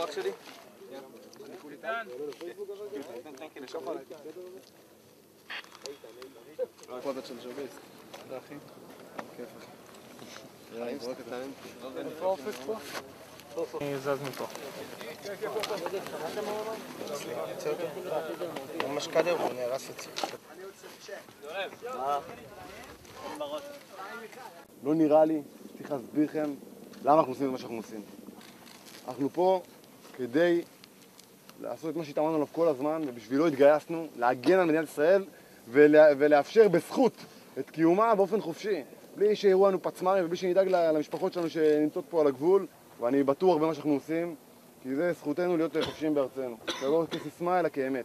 אח שלי? פודות של ז'וביסט. תודה אחי. כיף אחי. איפה האופק פה? אני זז מפה. ממש קדר הוא נהרס את זה. לא נראה לי שצריך להסביר לכם למה אנחנו עושים את מה שאנחנו עושים. אנחנו פה כדי לעשות את מה שהתאמרנו עליו כל הזמן, ובשבילו התגייסנו, להגן על מדינת ישראל ולאפשר בזכות את קיומה באופן חופשי, בלי שיראו לנו פצמרים ובלי שנדאג למשפחות שלנו שנמצאות פה על הגבול, ואני בטוח במה שאנחנו עושים, כי זה זכותנו להיות חופשיים בארצנו. זה לא כסיסמה אלא כאמת.